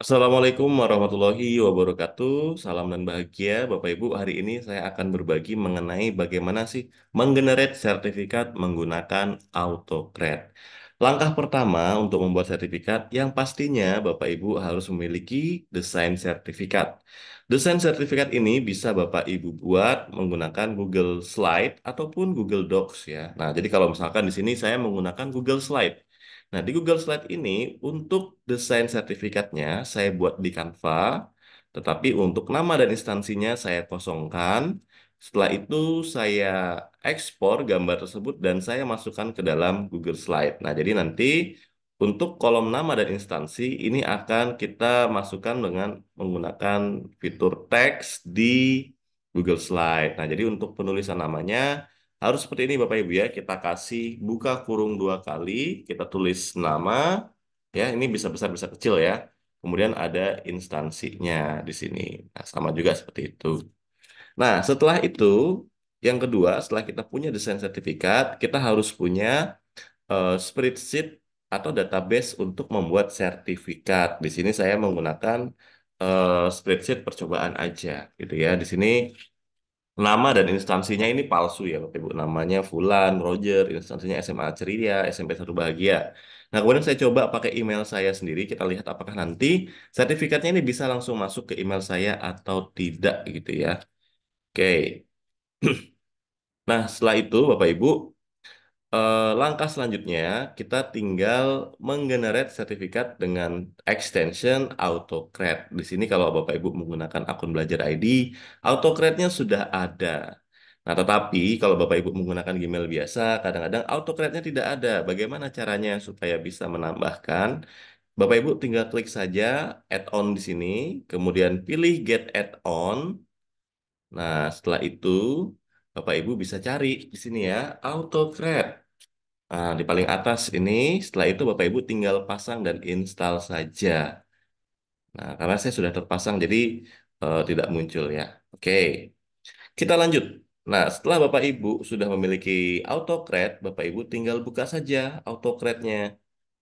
Assalamualaikum warahmatullahi wabarakatuh. Salam dan bahagia, Bapak Ibu. Hari ini saya akan berbagi mengenai bagaimana sih menggenerate sertifikat menggunakan AutoCAD. Langkah pertama untuk membuat sertifikat, yang pastinya Bapak Ibu harus memiliki desain sertifikat. Desain sertifikat ini bisa Bapak Ibu buat menggunakan Google Slide ataupun Google Docs ya. Nah, jadi kalau misalkan di sini saya menggunakan Google Slide. Nah, di Google Slide ini untuk desain sertifikatnya saya buat di Canva, tetapi untuk nama dan instansinya saya kosongkan. Setelah itu saya ekspor gambar tersebut dan saya masukkan ke dalam Google Slide. Nah, jadi nanti untuk kolom nama dan instansi ini akan kita masukkan dengan menggunakan fitur teks di Google Slide. Nah, jadi untuk penulisan namanya harus seperti ini Bapak Ibu ya. Kita kasih buka kurung dua kali, kita tulis nama, ya ini bisa besar bisa kecil ya. Kemudian ada instansinya di sini. Nah, sama juga seperti itu. Nah, setelah itu, yang kedua, setelah kita punya desain sertifikat, kita harus punya spreadsheet atau database untuk membuat sertifikat. Di sini saya menggunakan spreadsheet percobaan aja, gitu ya. Di sini nama dan instansinya ini palsu ya Bapak Ibu. Namanya Fulan, Roger, instansinya SMA Ceria, SMP Satu Bahagia. Nah, kemudian saya coba pakai email saya sendiri. Kita lihat apakah nanti sertifikatnya ini bisa langsung masuk ke email saya atau tidak gitu ya. Oke. Nah, setelah itu Bapak Ibu, langkah selanjutnya kita tinggal menggenerate sertifikat dengan extension AutoCAD. Di sini kalau Bapak Ibu menggunakan akun Belajar ID, AutoCAD-nya sudah ada. Nah, tetapi kalau Bapak Ibu menggunakan Gmail biasa, kadang-kadang AutoCAD-nya tidak ada. Bagaimana caranya supaya bisa menambahkan? Bapak Ibu tinggal klik saja add-on di sini, kemudian pilih Get Add-on. Nah, setelah itu Bapak Ibu bisa cari di sini ya, AutoCAD. Nah, di paling atas ini, setelah itu Bapak Ibu tinggal pasang dan install saja. Nah, karena saya sudah terpasang, jadi tidak muncul ya. Oke, kita lanjut. Nah, setelah Bapak Ibu sudah memiliki AutoCAD, Bapak Ibu tinggal buka saja AutoCAD-nya.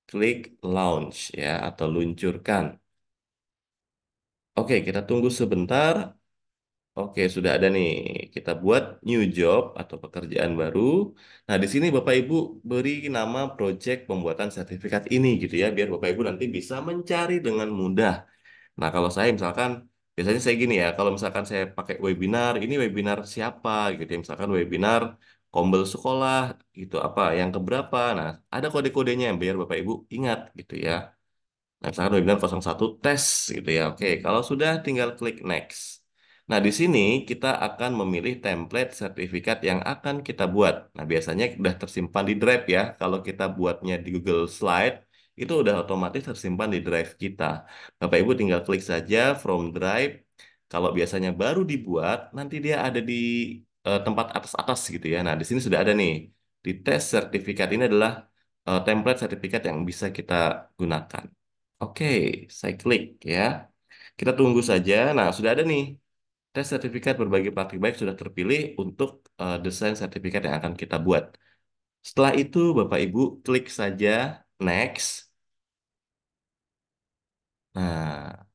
Klik Launch ya, atau luncurkan. Oke, kita tunggu sebentar. Oke, sudah ada nih. Kita buat new job atau pekerjaan baru. Nah, di sini Bapak Ibu beri nama project pembuatan sertifikat ini gitu ya, biar Bapak Ibu nanti bisa mencari dengan mudah. Nah, kalau saya misalkan, biasanya saya gini ya, kalau misalkan saya pakai webinar, ini webinar siapa gitu ya, misalkan webinar Kombel Sekolah gitu, apa, yang keberapa. Nah, ada kode-kodenya biar Bapak Ibu ingat gitu ya. Nah, misalkan webinar 01 tes gitu ya. Oke, kalau sudah tinggal klik next. Nah, di sini kita akan memilih template sertifikat yang akan kita buat. Nah, biasanya sudah tersimpan di Drive ya. Kalau kita buatnya di Google Slide, itu udah otomatis tersimpan di Drive kita. Bapak Ibu tinggal klik saja from Drive. Kalau biasanya baru dibuat, nanti dia ada di tempat atas-atas gitu ya. Nah, di sini sudah ada nih. Di tes sertifikat ini adalah template sertifikat yang bisa kita gunakan. Oke, saya klik ya. Kita tunggu saja. Nah, sudah ada nih. Tes sertifikat berbagi praktik baik sudah terpilih untuk desain sertifikat yang akan kita buat. Setelah itu, Bapak Ibu klik saja next. Nah,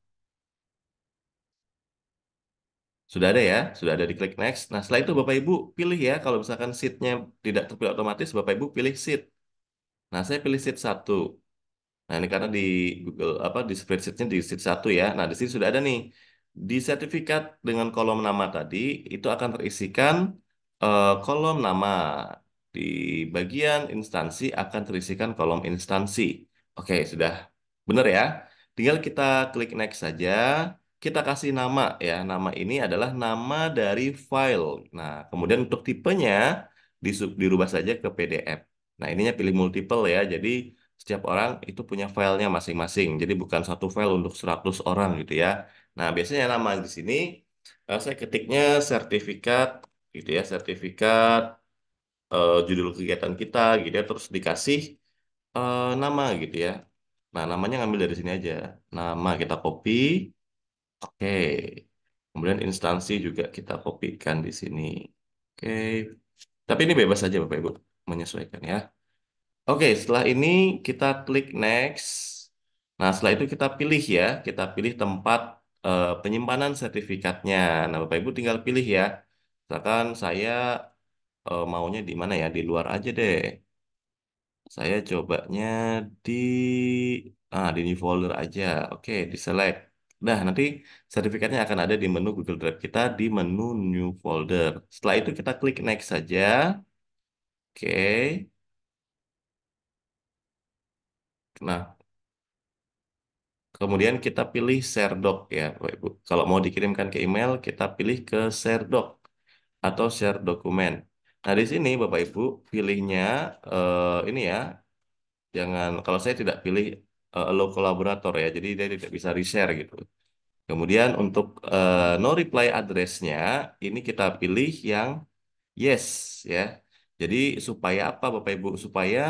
sudah ada ya, sudah ada di klik next. Nah, setelah itu Bapak Ibu pilih ya, kalau misalkan sheet-nya tidak terpilih otomatis, Bapak Ibu pilih sheet. Nah, saya pilih sheet satu. Nah, ini karena di Google apa di spreadsheet-nya di sheet 1 ya. Nah, di sini sudah ada nih. Di sertifikat dengan kolom nama tadi itu akan terisikan kolom nama. Di bagian instansi akan terisikan kolom instansi. Oke, sudah benar ya. Tinggal kita klik next saja. Kita kasih nama ya. Nama ini adalah nama dari file. Nah, kemudian untuk tipenya dirubah saja ke PDF. Nah, ininya pilih multiple ya. Jadi setiap orang itu punya filenya masing-masing. Jadi bukan satu file untuk 100 orang gitu ya. Nah, biasanya nama di sini saya ketiknya sertifikat gitu ya, sertifikat judul kegiatan kita gitu ya, terus dikasih nama gitu ya. Nah, namanya ngambil dari sini aja. Nama kita copy. Oke. Kemudian instansi juga kita kopikan di sini. Oke. Tapi ini bebas saja Bapak Ibu menyesuaikan ya. Oke, setelah ini kita klik next. Nah, setelah itu kita pilih ya, kita pilih tempat penyimpanan sertifikatnya. Nah, Bapak Ibu tinggal pilih ya. Misalkan saya maunya di mana ya? Di luar aja deh. Saya cobanya di di new folder aja. Oke, di select. Nah, nanti sertifikatnya akan ada di menu Google Drive kita di menu new folder. Setelah itu kita klik next saja. Oke. Nah, kemudian kita pilih share doc ya, Bapak Ibu. Kalau mau dikirimkan ke email, kita pilih ke share doc atau share dokumen. Nah, di sini Bapak Ibu pilihnya ini ya, jangan kalau saya tidak pilih allow kolaborator ya, jadi dia tidak bisa reshare gitu. Kemudian untuk no reply address-nya ini kita pilih yang yes ya. Jadi supaya apa Bapak Ibu? Supaya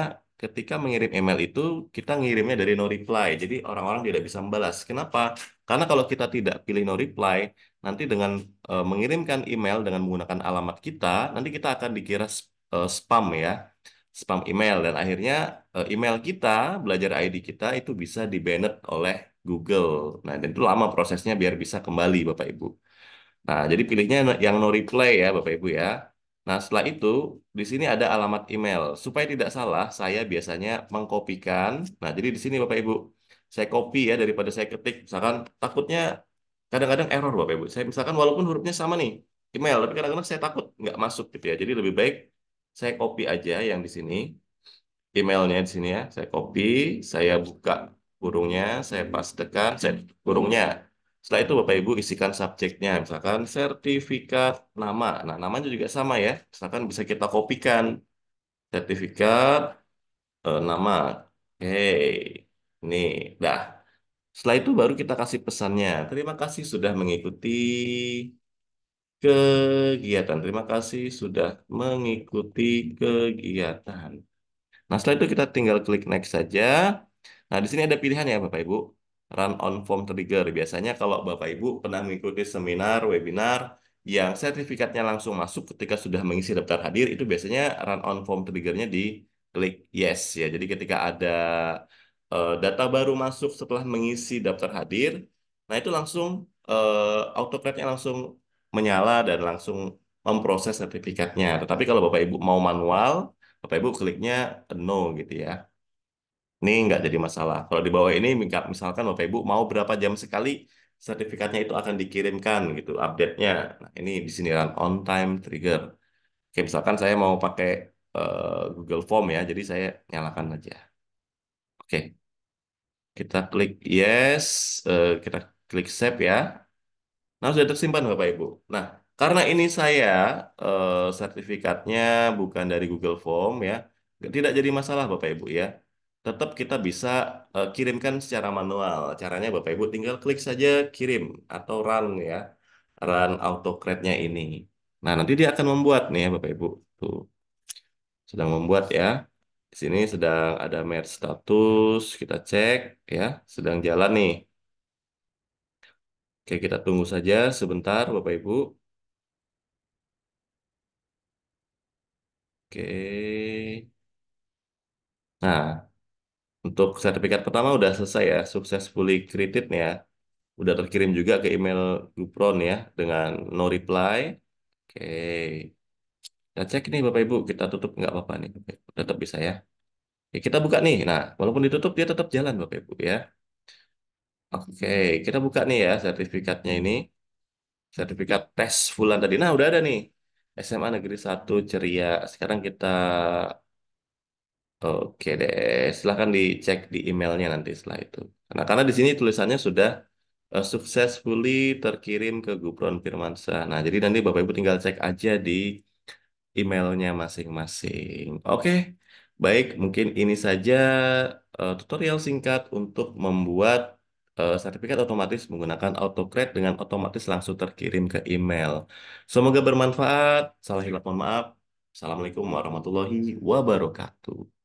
ketika mengirim email itu kita ngirimnya dari no reply. Jadi orang-orang tidak bisa membalas. Kenapa? Karena kalau kita tidak pilih no reply, nanti dengan mengirimkan email dengan menggunakan alamat kita, nanti kita akan dikira spam ya. Spam email dan akhirnya email kita, belajar ID kita itu bisa di-banned oleh Google. Nah, dan itu lama prosesnya biar bisa kembali Bapak Ibu. Nah, jadi pilihnya yang no reply ya, Bapak Ibu ya. Nah, setelah itu di sini ada alamat email. Supaya tidak salah, saya biasanya mengkopikan. Nah, jadi di sini Bapak Ibu, saya copy ya daripada saya ketik. Misalkan takutnya kadang-kadang error Bapak Ibu. Saya misalkan walaupun hurufnya sama nih, email, tapi kadang-kadang saya takut nggak masuk gitu ya. Jadi lebih baik saya copy aja yang di sini emailnya di sini ya. Saya copy, saya buka burungnya, saya pastekan, saya burungnya. Setelah itu Bapak Ibu isikan subjeknya, misalkan sertifikat nama. Nah, namanya juga sama ya. Misalkan bisa kita kopikan sertifikat nama. Oke, nih, dah. Setelah itu baru kita kasih pesannya. Terima kasih sudah mengikuti kegiatan. Terima kasih sudah mengikuti kegiatan. Nah, setelah itu kita tinggal klik next saja. Nah, di sini ada pilihan ya Bapak Ibu. Run on form trigger. Biasanya kalau Bapak Ibu pernah mengikuti seminar, webinar yang sertifikatnya langsung masuk ketika sudah mengisi daftar hadir, itu biasanya run on form triggernya di klik yes ya. Jadi ketika ada data baru masuk setelah mengisi daftar hadir, nah itu langsung AutoCAD-nya langsung menyala dan langsung memproses sertifikatnya. Tetapi kalau Bapak Ibu mau manual, Bapak Ibu kliknya no gitu ya. Ini nggak jadi masalah. Kalau di bawah ini, misalkan Bapak Ibu mau berapa jam sekali sertifikatnya itu akan dikirimkan gitu, update-nya. Nah, ini di sini run on time trigger. Oke, misalkan saya mau pakai Google Form ya, jadi saya nyalakan aja. Oke, kita klik yes, kita klik save ya. Nah, sudah tersimpan Bapak Ibu. Nah, karena ini saya sertifikatnya bukan dari Google Form ya, tidak jadi masalah Bapak Ibu ya. Tetap kita bisa kirimkan secara manual. Caranya Bapak Ibu tinggal klik saja kirim atau run ya, run autocrate-nya ini. Nah, nanti dia akan membuat nih ya Bapak Ibu. Tuh, sedang membuat ya. Di sini sedang ada merge status, kita cek ya, sedang jalan nih. Oke, kita tunggu saja sebentar Bapak Ibu. Oke. Nah, untuk sertifikat pertama udah selesai ya, successfully created nih ya. Udah terkirim juga ke email Gupron ya dengan no reply. Oke. Kita cek nih Bapak Ibu, kita tutup nggak apa-apa nih, Bapak Ibu. Tetap bisa ya. Oke, kita buka nih. Nah, walaupun ditutup dia tetap jalan Bapak Ibu ya. Oke, kita buka nih ya sertifikatnya ini. Sertifikat tes Fulan tadi. Nah, udah ada nih. SMA Negeri 1 Ceria. Sekarang kita oke deh, silahkan dicek di emailnya nanti setelah itu. Karena di sini tulisannya sudah successfully terkirim ke Gufron Firmansyah. Nah, jadi nanti Bapak Ibu tinggal cek aja di emailnya masing-masing. Oke, baik, mungkin ini saja tutorial singkat untuk membuat sertifikat otomatis menggunakan AutoCAD dengan otomatis langsung terkirim ke email. Semoga bermanfaat. Salah hilaf mohon maaf. Assalamualaikum warahmatullahi wabarakatuh.